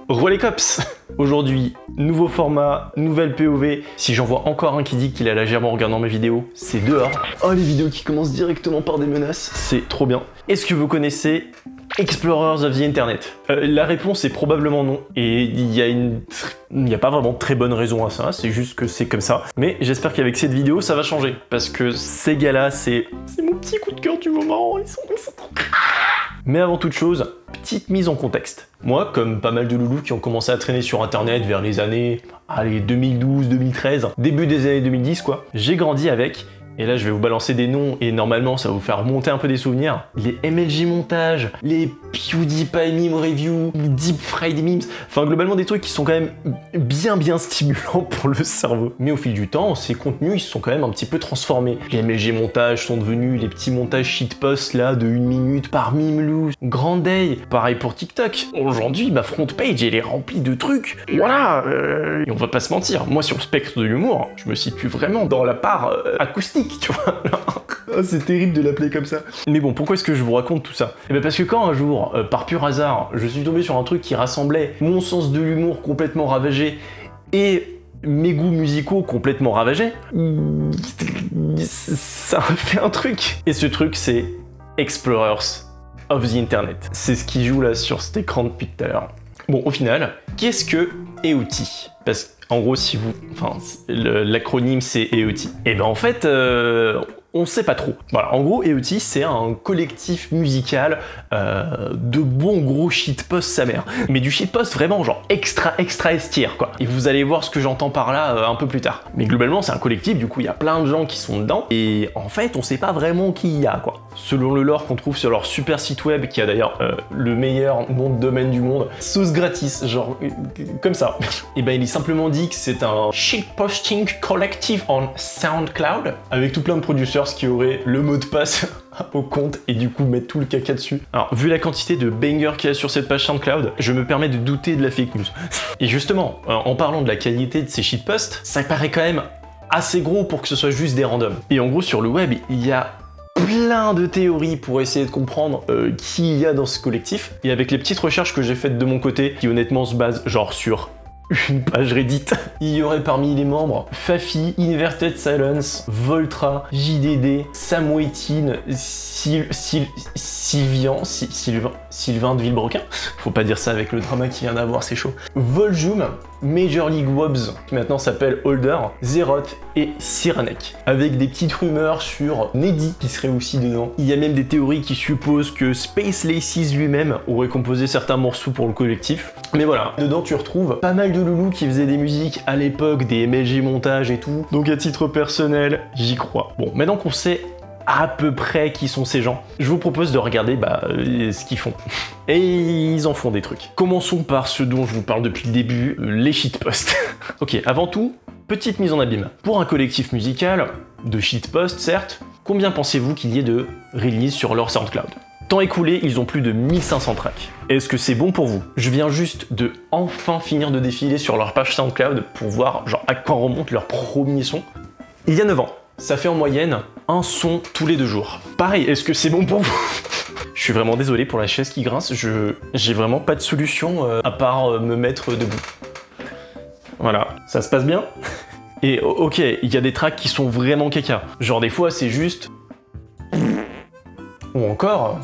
Relais Cops. Aujourd'hui, nouveau format, nouvelle POV. Si j'en vois encore un qui dit qu'il a légèrement en regardant mes vidéos, c'est dehors. Oh, les vidéos qui commencent directement par des menaces, c'est trop bien. Est-ce que vous connaissez Explorers of the Internet? La réponse est probablement non. Et il y a pas vraiment de très bonne raison à ça, c'est juste que c'est comme ça. Mais j'espère qu'avec cette vidéo, ça va changer. Parce que ces gars-là, c'est mon petit coup de cœur du moment. Ils sont trop... Mais avant toute chose, petite mise en contexte. Moi, comme pas mal de loulous qui ont commencé à traîner sur Internet vers les années 2012, 2013, début des années 2010 quoi, j'ai grandi avec... Et là, je vais vous balancer des noms et normalement, ça va vous faire remonter un peu des souvenirs. Les MLG montage, les PewDiePie meme review, les Deep Fried memes. Enfin, globalement, des trucs qui sont quand même bien stimulants pour le cerveau. Mais au fil du temps, ces contenus, ils se sont quand même un petit peu transformés. Les MLG montage sont devenus les petits montages shitpost là de 1 minute par Mimlou, Grand Day. Pareil pour TikTok. Aujourd'hui, ma front page, elle est remplie de trucs. Voilà. Et on va pas se mentir. Moi, sur le spectre de l'humour, je me situe vraiment dans la part acoustique. Tu vois, oh, c'est terrible de l'appeler comme ça. Mais bon, pourquoi est-ce que je vous raconte tout ça? Eh bien parce que quand un jour, par pur hasard, je suis tombé sur un truc qui rassemblait mon sens de l'humour complètement ravagé et mes goûts musicaux complètement ravagés, ça a fait un truc. Et ce truc, c'est Explorers of the Internet. C'est ce qui joue là sur cet écran depuis tout à l'heure. Bon, au final, qu'est-ce que EOT? Parce qu'en gros, si vous... Enfin, l'acronyme, c'est EOT. Et ben en fait, on sait pas trop. Voilà, en gros, EOT, c'est un collectif musical de bons gros shitpost sa mère. Mais du shitpost vraiment genre extra estière, quoi. Et vous allez voir ce que j'entends par là un peu plus tard. Mais globalement, c'est un collectif, du coup, il y a plein de gens qui sont dedans. Et en fait, on sait pas vraiment qui il y a, quoi. Selon le lore qu'on trouve sur leur super site web, qui a d'ailleurs le meilleur nom de domaine du monde, sauce gratis, genre comme ça. Et ben il est simplement dit que c'est un shitposting collective on SoundCloud, avec tout plein de producers qui auraient le mot de passe au compte et du coup mettre tout le caca dessus. Alors vu la quantité de bangers qu'il y a sur cette page SoundCloud, je me permets de douter de la fake news. Et justement, en parlant de la qualité de ces shitposts, ça paraît quand même assez gros pour que ce soit juste des randoms. Et en gros sur le web, il y a plein de théories pour essayer de comprendre qui il y a dans ce collectif. Et avec les petites recherches que j'ai faites de mon côté, qui honnêtement se basent genre sur une page Reddit, il y aurait parmi les membres Fafi, Inverted Silence, Voltra, JDD, Sam Waitin, Sylvain de Villebrequin. Faut pas dire ça avec le drama qui vient d'avoir, c'est chaud. Voljoum, Major League Wobbs, qui maintenant s'appelle Holder, Zeroth et Cyranek. Avec des petites rumeurs sur Neddy qui serait aussi dedans. Il y a même des théories qui supposent que Space Laces lui-même aurait composé certains morceaux pour le collectif. Mais voilà, dedans tu retrouves pas mal de loulous qui faisaient des musiques à l'époque, des MLG montage et tout. Donc à titre personnel, j'y crois. Bon, maintenant qu'on sait à peu près qui sont ces gens, je vous propose de regarder ce qu'ils font. Et ils en font des trucs. Commençons par ce dont je vous parle depuis le début, les shitposts. Ok, avant tout, petite mise en abîme. Pour un collectif musical, de shitposts certes, combien pensez-vous qu'il y ait de releases sur leur SoundCloud? Temps écoulé, ils ont plus de 1500 tracks. Est-ce que c'est bon pour vous? Je viens juste de enfin finir de défiler sur leur page SoundCloud pour voir genre à quoi remonte leur premier son. Il y a 9 ans. Ça fait en moyenne un son tous les 2 jours. Pareil, est-ce que c'est bon pour vous? Je suis vraiment désolé pour la chaise qui grince, j'ai vraiment pas de solution à part me mettre debout. Voilà, ça se passe bien? Et ok, il y a des tracks qui sont vraiment caca. Genre des fois c'est juste... Ou encore...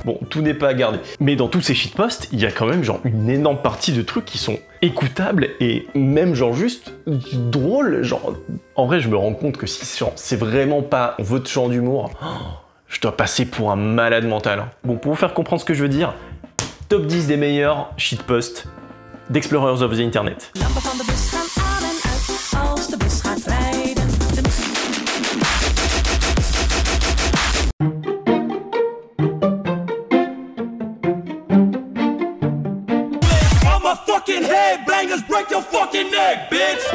Bon, tout n'est pas à garder. Mais dans tous ces shitposts, il y a quand même genre une énorme partie de trucs qui sont écoutables et même genre juste drôles. Genre, en vrai, je me rends compte que si c'est vraiment pas votre genre d'humour, je dois passer pour un malade mental. Bon, pour vous faire comprendre ce que je veux dire, top 10 des meilleurs shitposts d'Explorers of the Internet. Break your fucking neck, bitch!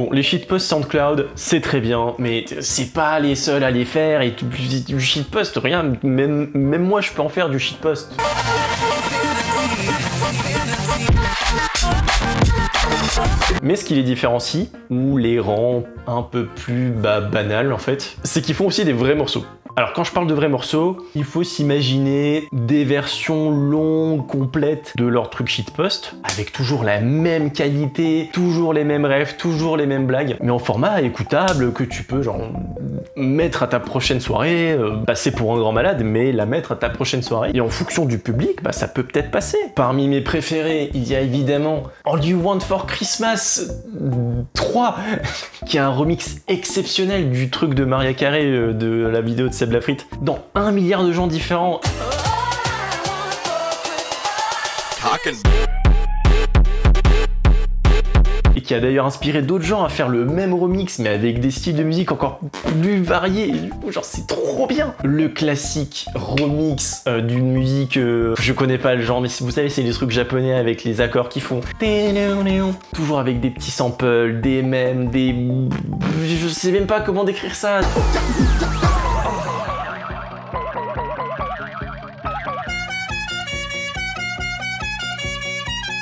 Bon, les shitposts SoundCloud, c'est très bien, mais c'est pas les seuls à les faire, et du shitpost, rien, même moi je peux en faire du shitpost. Mais ce qui les différencie, ou les rend un peu plus banals en fait, c'est qu'ils font aussi des vrais morceaux. Alors quand je parle de vrais morceaux, il faut s'imaginer des versions longues, complètes de leur truc shitpost, avec toujours la même qualité, toujours les mêmes rêves, toujours les mêmes blagues, mais en format écoutable que tu peux genre mettre à ta prochaine soirée, passer pour un grand malade, mais la mettre à ta prochaine soirée. Et en fonction du public, ça peut peut-être passer. Parmi mes préférés, il y a évidemment All You Want For Christmas 3, qui est un remix exceptionnel du truc de Maria Carey de la vidéo de Seb Lafrite, dans 1 milliard de gens différents. Et qui a d'ailleurs inspiré d'autres gens à faire le même remix, mais avec des styles de musique encore plus variés. Et du coup, genre, c'est trop bien. Le classique remix d'une musique, je connais pas le genre, mais vous savez, c'est des trucs japonais avec les accords qui font... Toujours avec des petits samples, des mèmes, des... Je sais même pas comment décrire ça.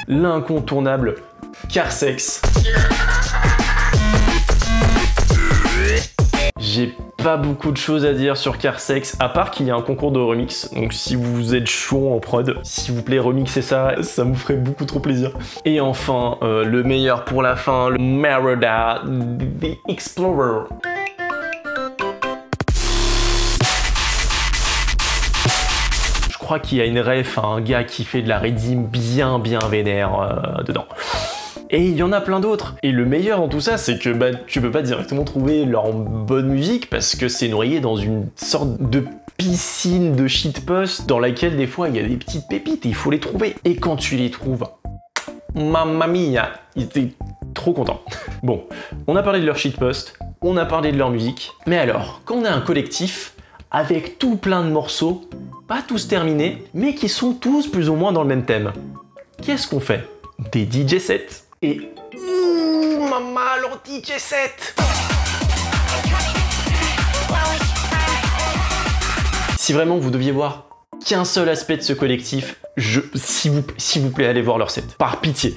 L'incontournable Carsex. J'ai pas beaucoup de choses à dire sur Carsex, à part qu'il y a un concours de remix, donc si vous êtes chaud en prod, s'il vous plaît remixez ça, ça me ferait beaucoup trop plaisir. Et enfin, le meilleur pour la fin, le Merida, The Explorer. Je crois qu'il y a une ref à un gars qui fait de la redeem bien vénère dedans. Et il y en a plein d'autres. Et le meilleur dans tout ça, c'est que tu peux pas directement trouver leur bonne musique parce que c'est noyé dans une sorte de piscine de shitpost dans laquelle des fois il y a des petites pépites et il faut les trouver. Et quand tu les trouves, mamma mia, ils étaient trop contents. Bon, on a parlé de leur shitpost, on a parlé de leur musique, mais alors, quand on a un collectif avec tout plein de morceaux, pas tous terminés, mais qui sont tous plus ou moins dans le même thème, qu'est-ce qu'on fait? Des DJ sets. Et maman, leur DJ set. Si vraiment vous deviez voir qu'un seul aspect de ce collectif, s'il vous plaît, allez voir leur set. Par pitié.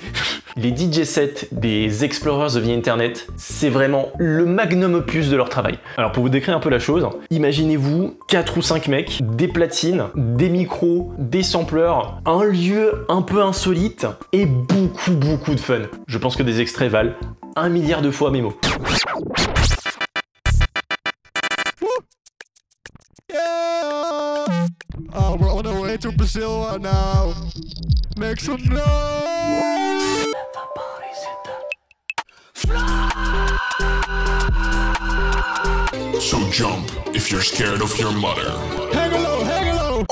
Les DJ sets des Explorers of the Internet, c'est vraiment le magnum opus de leur travail. Alors pour vous décrire un peu la chose, imaginez-vous 4 ou 5 mecs, des platines, des micros, des sampleurs, un lieu un peu insolite et beaucoup de fun. Je pense que des extraits valent 1 milliard de fois mes mots. Oh, we're on our way to Brazil now. Make some noise. Let the bodies hit the floor. So jump if you're scared of your mother. Hang low, hang low.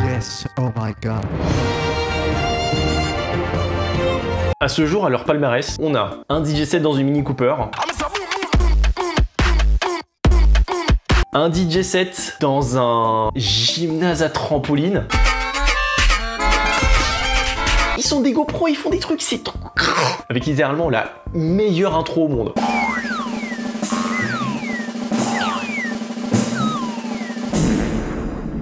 Yes, oh my god. À ce jour, à leur palmarès, on a un DJ set dans une Mini Cooper, un DJ set dans un gymnase à trampoline. Ils sont des GoPro, ils font des trucs, c'est trop... Avec littéralement la meilleure intro au monde.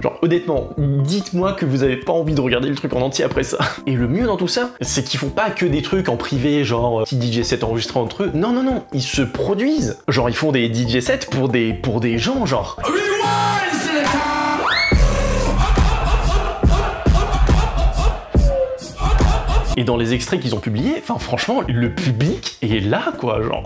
Genre honnêtement, dites-moi que vous avez pas envie de regarder le truc en entier après ça. Et le mieux dans tout ça, c'est qu'ils font pas que des trucs en privé, genre petit DJ set enregistré entre eux. Non, ils se produisent. Genre ils font des DJ sets pour des gens, genre. Et dans les extraits qu'ils ont publiés, enfin franchement, le public est là quoi, genre.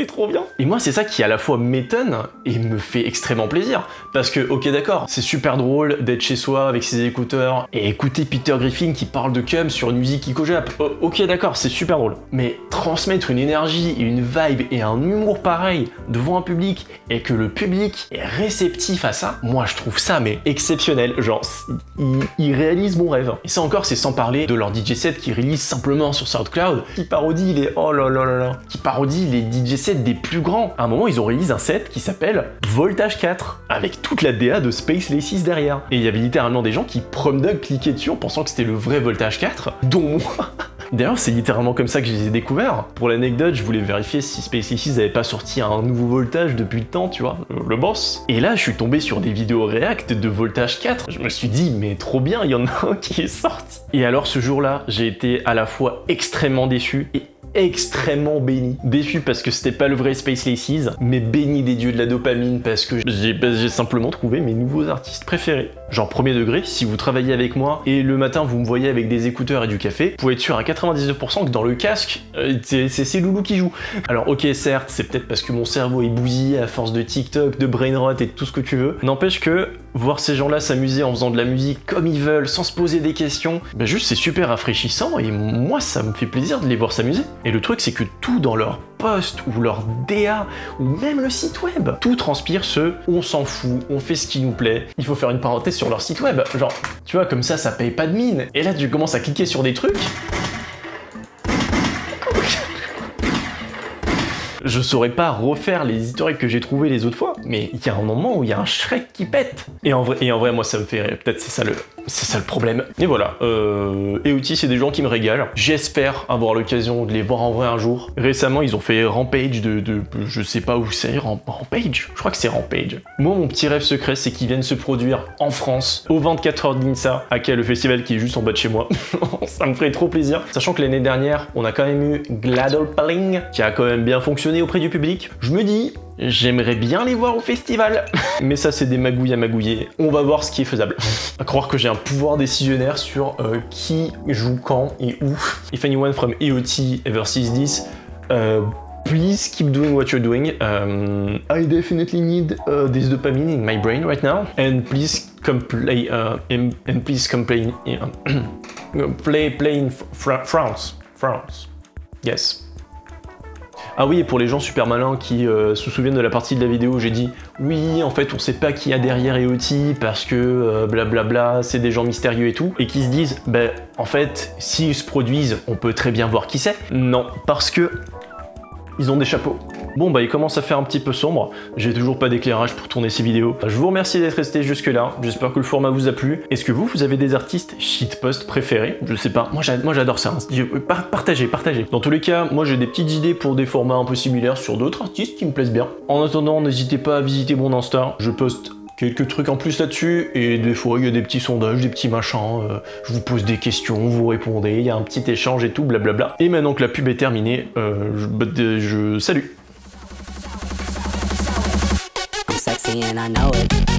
C'est trop bien. Et moi, c'est ça qui à la fois m'étonne et me fait extrêmement plaisir. Parce que, ok d'accord, c'est super drôle d'être chez soi avec ses écouteurs et écouter Peter Griffin qui parle de cum sur une musique Iko-Jap. Ok d'accord, c'est super drôle. Mais transmettre une énergie, une vibe et un humour pareil devant un public et que le public est réceptif à ça, moi je trouve ça mais exceptionnel. Genre, ils réalisent mon rêve. Et ça encore, c'est sans parler de leur DJ set qui release simplement sur SoundCloud, qui parodie les oh là là là là, qui parodie les DJ sets des plus grands. À un moment, ils ont release un set qui s'appelle Voltage 4 avec toute la DA de Space Laces derrière. Et il y avait littéralement des gens qui prom-dog cliquaient dessus en pensant que c'était le vrai Voltage 4, dont moi. D'ailleurs, c'est littéralement comme ça que je les ai découverts. Pour l'anecdote, je voulais vérifier si Space Laces n'avait pas sorti un nouveau Voltage depuis le temps, tu vois, le boss. Et là, je suis tombé sur des vidéos React de Voltage 4. Je me suis dit, mais trop bien, il y en a un qui est sorti. Et alors, ce jour-là, j'ai été à la fois extrêmement déçu et extrêmement béni. Déçu parce que c'était pas le vrai Space Laces, mais béni des dieux de la dopamine parce que j'ai simplement trouvé mes nouveaux artistes préférés. Genre premier degré, si vous travaillez avec moi et le matin vous me voyez avec des écouteurs et du café, vous pouvez être sûr à 99% que dans le casque, c'est Loulou qui joue. Alors ok certes, c'est peut-être parce que mon cerveau est bousillé à force de TikTok, de brain rot et de tout ce que tu veux. N'empêche que voir ces gens-là s'amuser en faisant de la musique comme ils veulent, sans se poser des questions, bah juste c'est super rafraîchissant et moi ça me fait plaisir de les voir s'amuser. Et le truc c'est que tout dans leur post ou leur DA ou même le site web, tout transpire ce on s'en fout, on fait ce qui nous plaît. Il faut faire une parenthèse sur leur site web, genre tu vois comme ça paye pas de mine. Et là tu commences à cliquer sur des trucs. Je saurais pas refaire les historiques que j'ai trouvés les autres fois, mais il y a un moment où il y a un Shrek qui pète. Et en vrai, moi ça me fait rire. Peut-être c'est ça le problème. Et voilà. EOT, c'est des gens qui me régalent. J'espère avoir l'occasion de les voir en vrai un jour. Récemment, ils ont fait Rampage je sais pas où c'est. Rampage. Je crois que c'est Rampage. Moi, mon petit rêve secret, c'est qu'ils viennent se produire en France au 24 heures d'INSA, aka le festival qui est juste en bas de chez moi. Ça me ferait trop plaisir. Sachant que l'année dernière, on a quand même eu Gladolpaling, qui a quand même bien fonctionné auprès du public. Je me dis, j'aimerais bien les voir au festival. Mais ça, c'est des magouilles à magouiller. On va voir ce qui est faisable. À croire que j'ai un pouvoir décisionnaire sur qui joue quand et où. If anyone from EOT ever sees this, please keep doing what you're doing. I definitely need this dopamine in my brain right now. And please come play play in France. Yes. Ah oui, et pour les gens super malins qui se souviennent de la partie de la vidéo où j'ai dit oui, en fait, on sait pas qui y a derrière EOT parce que blablabla, c'est des gens mystérieux et tout, et qui se disent, bah en fait, s'ils se produisent, on peut très bien voir qui c'est. Non, parce que ils ont des chapeaux. Bon bah il commence à faire un petit peu sombre, j'ai toujours pas d'éclairage pour tourner ces vidéos. Je vous remercie d'être resté jusque là, j'espère que le format vous a plu. Est-ce que vous avez des artistes shitpost préférés? Je sais pas, moi j'adore ça, partagez. Dans tous les cas, moi j'ai des petites idées pour des formats un peu similaires sur d'autres artistes qui me plaisent bien. En attendant, n'hésitez pas à visiter mon Insta, je poste quelques trucs en plus là-dessus, et des fois il y a des petits sondages, des petits machins, je vous pose des questions, vous répondez, il y a un petit échange et tout, blablabla. Et maintenant que la pub est terminée, salut. Sexy and I know it.